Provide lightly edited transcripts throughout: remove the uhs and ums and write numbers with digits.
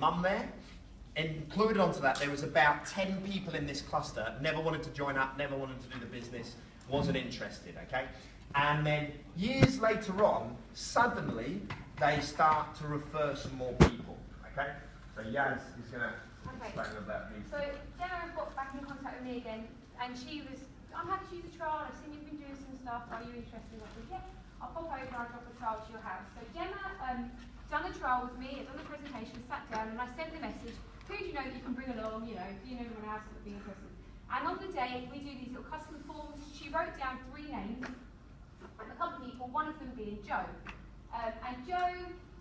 mum there. Included onto that, there was about 10 people in this cluster, never wanted to join up, never wanted to do the business, wasn't interested, okay? And then years later on, suddenly, they start to refer some more people, okay? So Yaz is going to explain about these. So Gemma got back in contact with me again, and she was, I'm happy to use a trial, I've seen you've been doing some stuff, are you interested? I said, yeah, I'll pop over and I'll drop a trial to your house. So Gemma done the trial with me, done the presentation, sat down, and I sent the message, who do you know that you can bring along, you know, do you know anyone else that would be interested? And on the day, we do these little custom forms. She wrote down 3 names, and a couple of people, one of them being Joe. And Joe,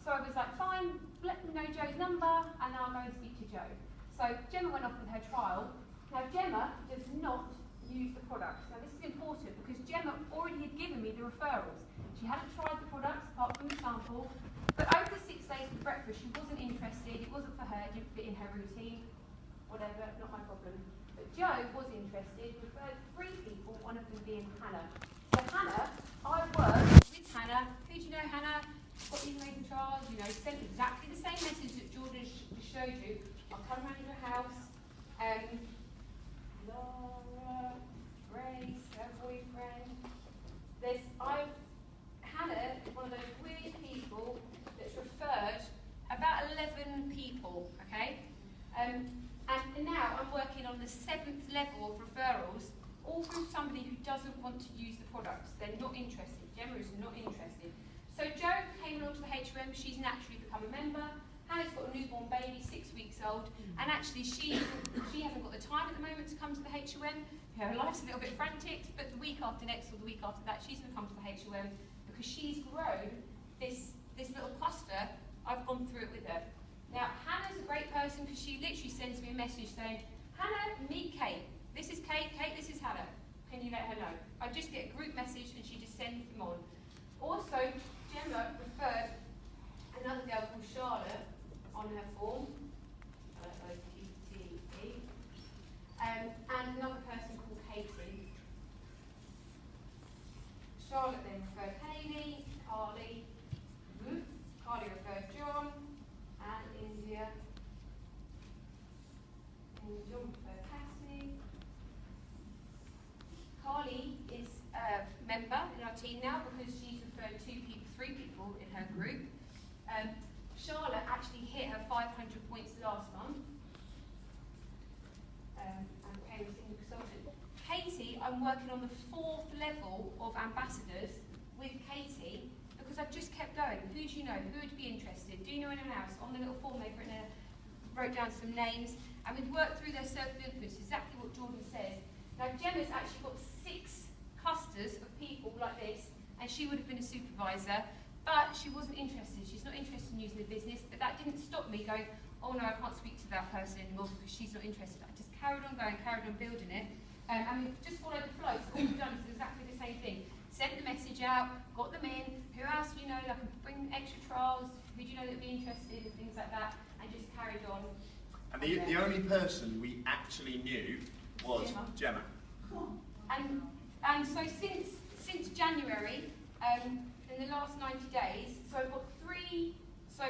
so I was like, fine, let me know Joe's number, and then I'll go and speak to Joe. So Gemma went off with her trial. Now Gemma does not use the products. Now this is important because Gemma already had given me the referrals. She hadn't tried the products apart from the sample, but over the 6 days of breakfast she wasn't interested, it wasn't for her, it didn't fit in her routine, whatever, not my problem. But Joe was interested, referred 3 people, one of them being Hannah. So Hannah, I worked with Hannah. Who do you know Hannah? Got these amazing trials, you know, sent exactly the same message that Jordan showed you. I'll come around your house. Laura, Grace, her boyfriend. Hannah is one of those weird people that's referred about 11 people, okay? And now I'm working on the 7th level of referrals, all from somebody who doesn't want to use the products. They're not interested. Gemma is not interested. So Jo came along to the HOM. She's naturally become a member. Hannah's got a newborn baby, 6 weeks old, and actually she hasn't got the time at the moment to come to the HOM. Her life's a little bit frantic, but the week after next or the week after that, she's going to come to the HOM because she's grown this little cluster. I've gone through it with her. Now, Hannah's a great person because she literally sends me a message saying, Hannah, meet Kate. This is Kate. Kate, this is Hannah. Can you let her know? I just get a group message and she just sends them on. Also, Gemma referred another girl called Charlotte on her form, O-T-T-E, and another person called Katie. Charlotte then referred Hayley, Carly, Carly referred John, and India, and John referred Cassie. Carly is a member in our team now because she's referred 3 people in her group. Charlotte actually hit her 500 points last month and became a senior consultant. Katie, I'm working on the 4th level of ambassadors with Katie because I've just kept going. Who do you know? Who would be interested? Do you know anyone else? On the little form they've wrote down some names, and we've worked through their circle of influence, exactly what Jordan says. Now Gemma's actually got 6 clusters of people like this, and she would have been a supervisor, but she wasn't interested. She's not interested in using the business, but that didn't stop me going, oh no, I can't speak to that person anymore because she's not interested. I just carried on going, carried on building it, and we've just followed the flow. So all we've done is exactly the same thing. Sent the message out, got them in, who else do you know that can bring extra trials, who do you know that would be interested, and things like that, and just carried on. And the only person we actually knew was Gemma. And so since January, in the last 90 days, so I've got 3, so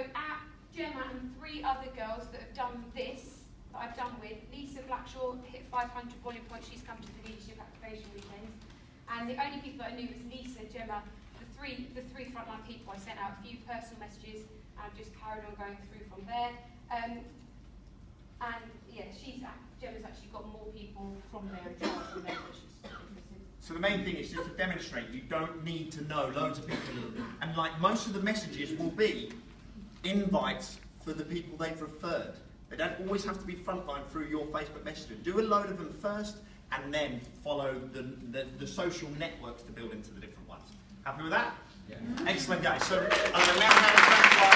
Gemma and 3 other girls that have done this, that I've done with. Lisa Blackshaw hit 500 volume points, she's come to the leadership activation weekends. And the only people that I knew was Lisa, Gemma, the three frontline people. I sent out a few personal messages and I've just carried on going through from there. And yeah, Gemma's actually got more people from there as well from there that she's interested. So the main thing is just to demonstrate you don't need to know loads of people. And like most of the messages will be invites for the people they've referred. They don't always have to be frontline through your Facebook Messenger. Do a load of them first and then follow the social networks to build into the different ones. Happy with that? Yeah. Excellent, guys. So I'm going to now hand it back to our